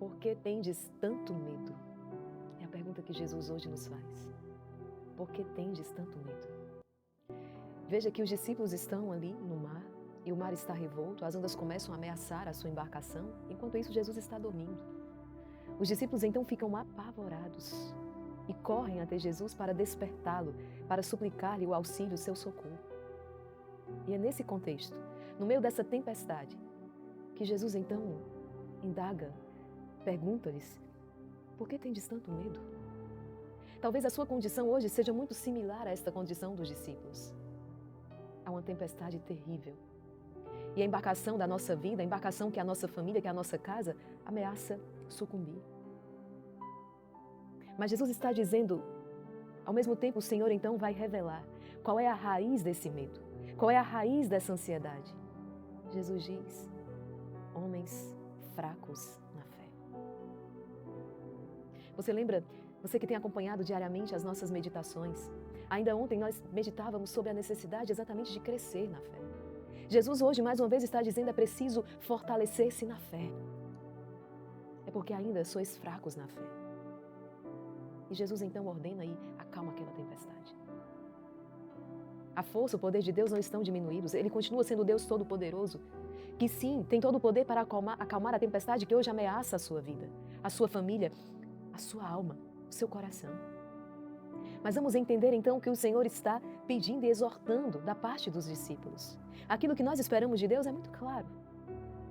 Por que tendes tanto medo? É a pergunta que Jesus hoje nos faz. Por que tendes tanto medo? Veja que os discípulos estão ali no mar e o mar está revolto, as ondas começam a ameaçar a sua embarcação, enquanto isso Jesus está dormindo. Os discípulos então ficam apavorados e correm até Jesus para despertá-lo, para suplicar-lhe o auxílio, o seu socorro. E é nesse contexto, no meio dessa tempestade, que Jesus então indaga, pergunta-lhes: por que tendes tanto medo? Talvez a sua condição hoje seja muito similar a esta condição dos discípulos. Há uma tempestade terrível. E a embarcação da nossa vida, a embarcação que é a nossa família, que é a nossa casa, ameaça sucumbir. Mas Jesus está dizendo, ao mesmo tempo o Senhor então vai revelar qual é a raiz desse medo, qual é a raiz dessa ansiedade. Jesus diz: homens fracos na fé. Você lembra, você que tem acompanhado diariamente as nossas meditações, ainda ontem nós meditávamos sobre a necessidade exatamente de crescer na fé. Jesus hoje mais uma vez está dizendo: é preciso fortalecer-se na fé. É porque ainda sois fracos na fé. E Jesus então ordena e acalma aquela tempestade. A força, o poder de Deus não estão diminuídos. Ele continua sendo Deus Todo-Poderoso, que sim, tem todo o poder para acalmar a tempestade que hoje ameaça a sua vida, a sua família, a sua alma, o seu coração. Mas vamos entender então que o Senhor está pedindo e exortando da parte dos discípulos. Aquilo que nós esperamos de Deus é muito claro.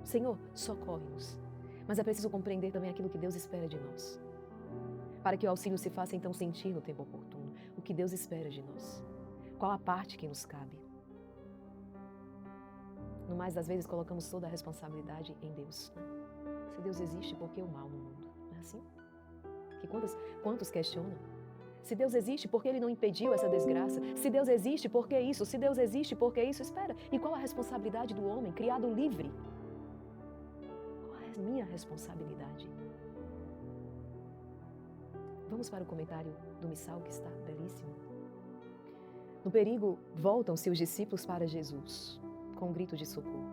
Senhor, socorre-nos. Mas é preciso compreender também aquilo que Deus espera de nós, para que o auxílio se faça então sentir no tempo oportuno. O que Deus espera de nós. Qual a parte que nos cabe? No mais das vezes colocamos toda a responsabilidade em Deus, né? Se Deus existe, por que o mal no mundo? Não é assim? Que quantos questionam? Se Deus existe, por que Ele não impediu essa desgraça? Se Deus existe, por que isso? Se Deus existe, por que isso? Espera, e qual a responsabilidade do homem criado livre? Qual é a minha responsabilidade? Vamos para o comentário do Missal, que está belíssimo. No perigo, voltam-se os discípulos para Jesus, com um grito de socorro.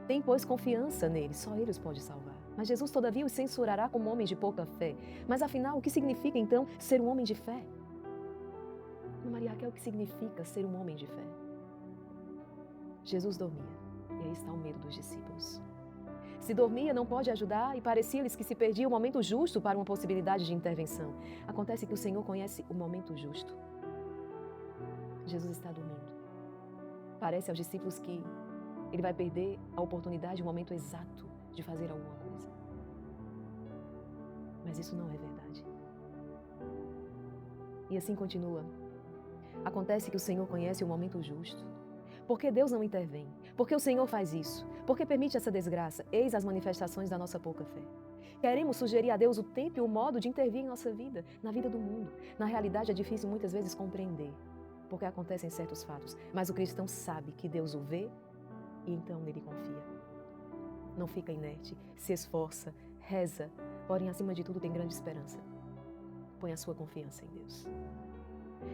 Tem, pois, confiança nele, só ele os pode salvar. Mas Jesus, todavia, os censurará como homens de pouca fé. Mas, afinal, o que significa, então, ser um homem de fé? Maria Raquel, o que significa ser um homem de fé? Jesus dormia, e aí está o medo dos discípulos. Se dormia, não pode ajudar, e parecia-lhes que se perdia o momento justo para uma possibilidade de intervenção. Acontece que o Senhor conhece o momento justo. Jesus está dormindo. Parece aos discípulos que ele vai perder a oportunidade, o momento exato de fazer alguma coisa. Mas isso não é verdade. E assim continua. Acontece que o Senhor conhece o momento justo. Por que Deus não intervém? Por que o Senhor faz isso? Por que permite essa desgraça? Eis as manifestações da nossa pouca fé. Queremos sugerir a Deus o tempo e o modo de intervir em nossa vida, na vida do mundo. Na realidade é difícil muitas vezes compreender porque acontecem certos fatos, mas o cristão sabe que Deus o vê e então nele confia. Não fica inerte, se esforça, reza, porém acima de tudo tem grande esperança. Põe a sua confiança em Deus.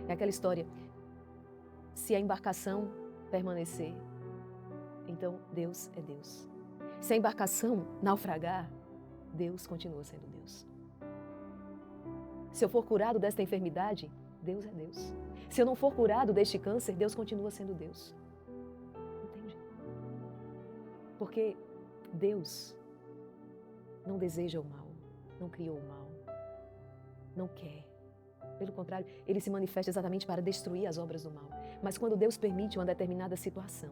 É aquela história, se a embarcação permanecer, então Deus é Deus. Se a embarcação naufragar, Deus continua sendo Deus. Se eu for curado desta enfermidade, Deus é Deus. Se eu não for curado deste câncer, Deus continua sendo Deus. Entende? Porque Deus não deseja o mal, não criou o mal, não quer. Pelo contrário, Ele se manifesta exatamente para destruir as obras do mal. Mas quando Deus permite uma determinada situação,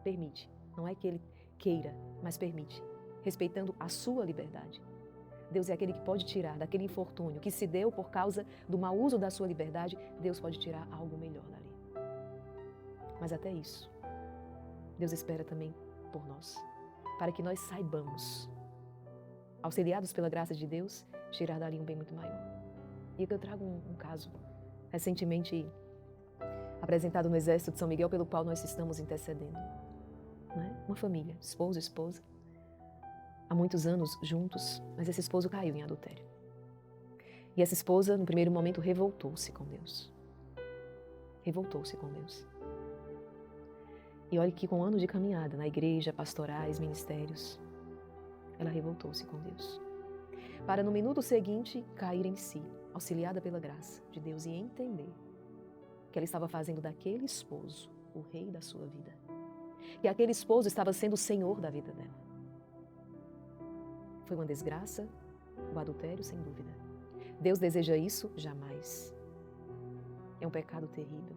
permite, não é que Ele queira, mas permite, respeitando a sua liberdade. Deus é aquele que pode tirar daquele infortúnio que se deu por causa do mau uso da sua liberdade, Deus pode tirar algo melhor dali. Mas até isso, Deus espera também por nós, para que nós saibamos, auxiliados pela graça de Deus, tirar dali um bem muito maior. E eu trago um caso recentemente apresentado no Exército de São Miguel, pelo qual nós estamos intercedendo. Não é? Uma família, esposo e esposa, há muitos anos juntos, mas esse esposo caiu em adultério. E essa esposa, no primeiro momento, revoltou-se com Deus. Revoltou-se com Deus. E olha que com anos de caminhada na igreja, pastorais, ministérios, ela revoltou-se com Deus. Para no minuto seguinte cair em si, auxiliada pela graça de Deus e entender que ela estava fazendo daquele esposo o rei da sua vida. Que aquele esposo estava sendo o senhor da vida dela. Foi uma desgraça, o adultério, sem dúvida. Deus deseja isso? Jamais. É um pecado terrível.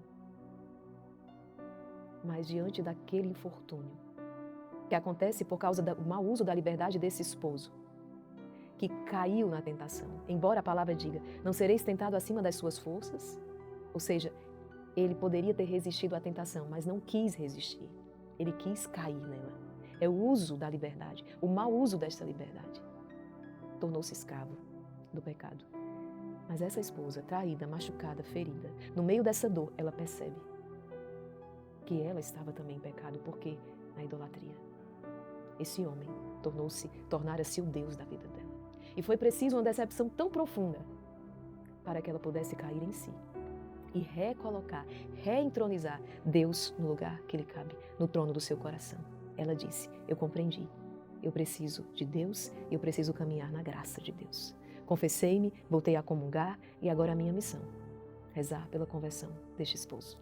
Mas diante daquele infortúnio, que acontece por causa do mau uso da liberdade desse esposo, que caiu na tentação, embora a palavra diga, não sereis tentado acima das suas forças, ou seja, ele poderia ter resistido à tentação, mas não quis resistir. Ele quis cair nela. É o uso da liberdade, o mau uso desta liberdade. Tornou-se escravo do pecado. Mas essa esposa, traída, machucada, ferida, no meio dessa dor, ela percebe que ela estava também em pecado, porque na idolatria. Esse homem tornara-se o Deus da vida dela. E foi preciso uma decepção tão profunda para que ela pudesse cair em si e recolocar, reentronizar Deus no lugar que lhe cabe, no trono do seu coração. Ela disse, eu compreendi, eu preciso de Deus e eu preciso caminhar na graça de Deus. Confessei-me, voltei a comungar e agora a minha missão, rezar pela conversão deste esposo.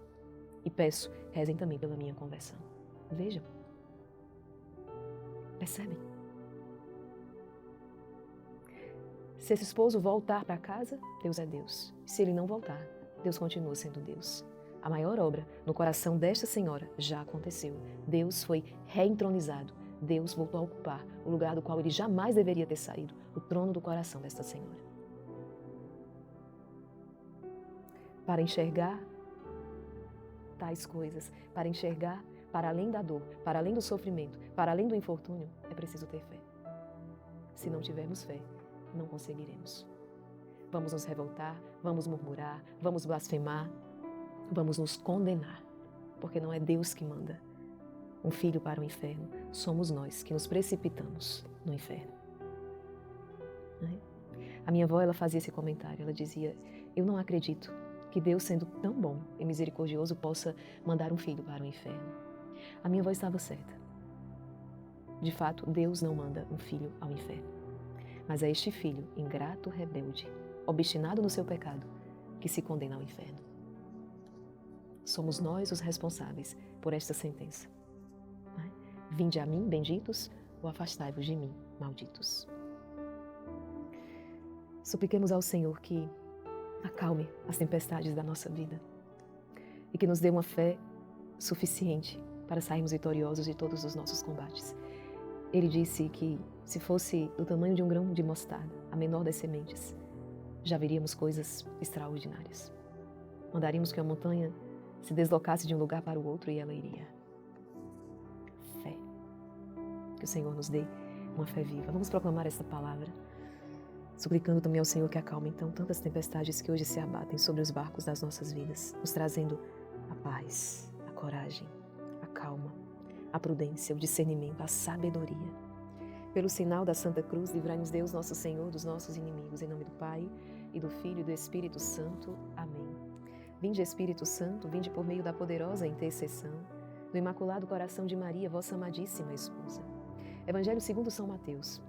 E peço, rezem também pela minha conversão. Vejam. Percebem? Se esse esposo voltar para casa, Deus é Deus. Se ele não voltar, Deus continua sendo Deus. A maior obra no coração desta senhora já aconteceu. Deus foi reentronizado. Deus voltou a ocupar o lugar do qual ele jamais deveria ter saído, o trono do coração desta senhora. Para enxergar tais coisas, para enxergar para além da dor, para além do sofrimento, para além do infortúnio, é preciso ter fé. Se não tivermos fé, não conseguiremos. Vamos nos revoltar, vamos murmurar, vamos blasfemar, vamos nos condenar, porque não é Deus que manda um filho para o inferno, somos nós que nos precipitamos no inferno. A minha avó, ela fazia esse comentário, ela dizia, eu não acredito que Deus, sendo tão bom e misericordioso, possa mandar um filho para o inferno. A minha avó estava certa. De fato, Deus não manda um filho ao inferno. Mas é este filho, ingrato, rebelde, obstinado no seu pecado, que se condena ao inferno. Somos nós os responsáveis por esta sentença. Vinde a mim, benditos, ou afastai-vos de mim, malditos. Supliquemos ao Senhor que acalme as tempestades da nossa vida e que nos dê uma fé suficiente para sairmos vitoriosos de todos os nossos combates. Ele disse que se fosse do tamanho de um grão de mostarda, a menor das sementes, já veríamos coisas extraordinárias. Mandaríamos que a montanha se deslocasse de um lugar para o outro e ela iria. Fé. Que o Senhor nos dê uma fé viva. Vamos proclamar esta palavra, suplicando também ao Senhor que acalme então tantas tempestades que hoje se abatem sobre os barcos das nossas vidas, nos trazendo a paz, a coragem, a calma, a prudência, o discernimento, a sabedoria. Pelo sinal da Santa Cruz, livrai-nos Deus, nosso Senhor, dos nossos inimigos. Em nome do Pai, e do Filho e do Espírito Santo. Amém. Vinde, Espírito Santo, vinde por meio da poderosa intercessão do Imaculado Coração de Maria, vossa amadíssima esposa. Evangelho segundo São Mateus.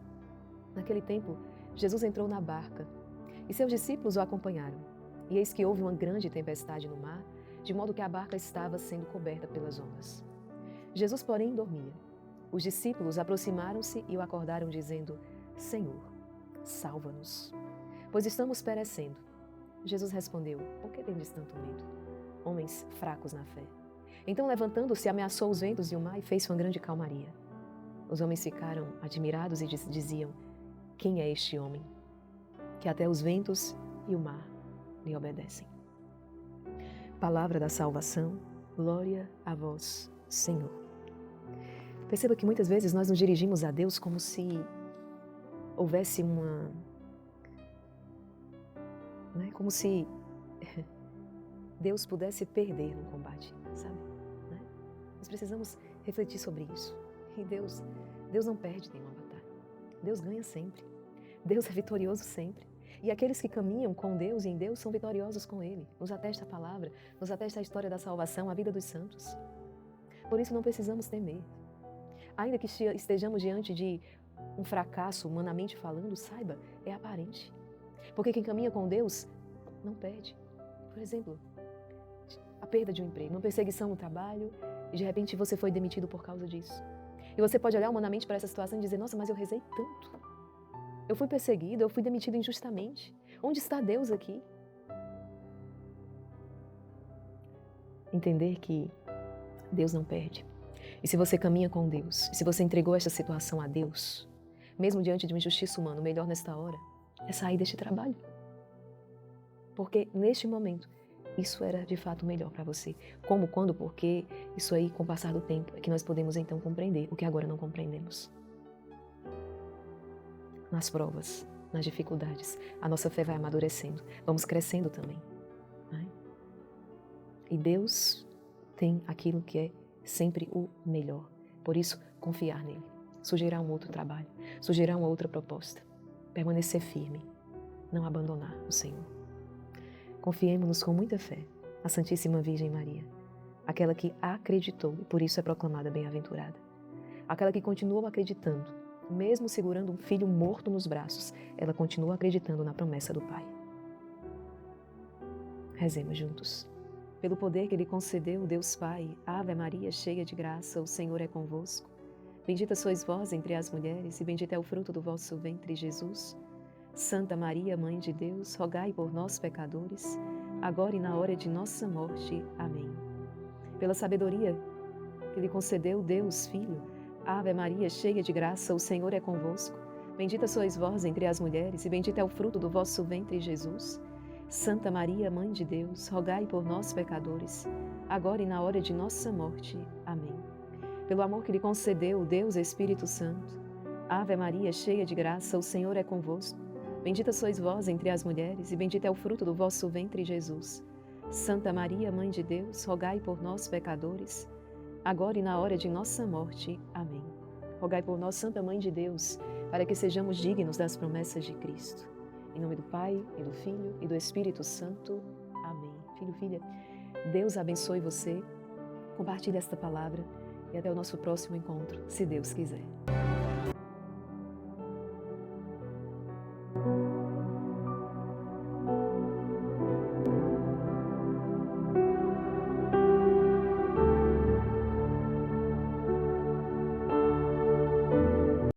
Naquele tempo, Jesus entrou na barca e seus discípulos o acompanharam. E eis que houve uma grande tempestade no mar, de modo que a barca estava sendo coberta pelas ondas. Jesus, porém, dormia. Os discípulos aproximaram-se e o acordaram, dizendo, Senhor, salva-nos, pois estamos perecendo. Jesus respondeu, por que tendes tanto medo, homens fracos na fé? Então, levantando-se, ameaçou os ventos e o mar e fez uma grande calmaria. Os homens ficaram admirados e diziam, quem é este homem, que até os ventos e o mar lhe obedecem? Palavra da salvação, glória a vós, Senhor. Perceba que muitas vezes nós nos dirigimos a Deus como se houvesse como se Deus pudesse perder no combate, sabe? Nós precisamos refletir sobre isso. E Deus não perde nenhuma batalha. Deus ganha sempre. Deus é vitorioso sempre. E aqueles que caminham com Deus e em Deus são vitoriosos com Ele. Nos atesta a palavra, nos atesta a história da salvação, a vida dos santos. Por isso não precisamos temer. Ainda que estejamos diante de um fracasso, humanamente falando, saiba, é aparente. Porque quem caminha com Deus não perde. Por exemplo, a perda de um emprego, uma perseguição no trabalho, e de repente você foi demitido por causa disso. E você pode olhar humanamente para essa situação e dizer, nossa, mas eu rezei tanto. Eu fui perseguido, eu fui demitido injustamente. Onde está Deus aqui? Entender que Deus não perde. E se você caminha com Deus, e se você entregou esta situação a Deus, mesmo diante de uma injustiça humana, o melhor nesta hora é sair deste trabalho. Porque neste momento, isso era de fato melhor para você. Como, quando, porque, isso aí com o passar do tempo é que nós podemos então compreender o que agora não compreendemos. Nas provas, nas dificuldades, a nossa fé vai amadurecendo, vamos crescendo também. Né? E Deus tem aquilo que é sempre o melhor. Por isso, confiar nele. Sugerir um outro trabalho, sugerir uma outra proposta. Permanecer firme, não abandonar o Senhor. Confiemos-nos com muita fé à Santíssima Virgem Maria, aquela que acreditou e por isso é proclamada bem-aventurada. Aquela que continuou acreditando, mesmo segurando um filho morto nos braços, ela continua acreditando na promessa do Pai. Rezemos juntos. Pelo poder que lhe concedeu Deus Pai, Ave Maria, cheia de graça, o Senhor é convosco. Bendita sois vós entre as mulheres, e bendito é o fruto do vosso ventre, Jesus. Santa Maria, Mãe de Deus, rogai por nós, pecadores, agora e na hora de nossa morte. Amém. Pela sabedoria que lhe concedeu Deus, Filho, Ave Maria, cheia de graça, o Senhor é convosco. Bendita sois vós entre as mulheres, e bendito é o fruto do vosso ventre, Jesus. Santa Maria, Mãe de Deus, rogai por nós, pecadores, agora e na hora de nossa morte. Amém. Pelo amor que lhe concedeu Deus, Espírito Santo, Ave Maria, cheia de graça, o Senhor é convosco. Bendita sois vós entre as mulheres, e bendito é o fruto do vosso ventre, Jesus. Santa Maria, Mãe de Deus, rogai por nós, pecadores, agora e na hora de nossa morte. Amém. Rogai por nós, Santa Mãe de Deus, para que sejamos dignos das promessas de Cristo. Em nome do Pai, e do Filho, e do Espírito Santo. Amém. Filho, filha, Deus abençoe você. Compartilhe esta palavra e até o nosso próximo encontro, se Deus quiser.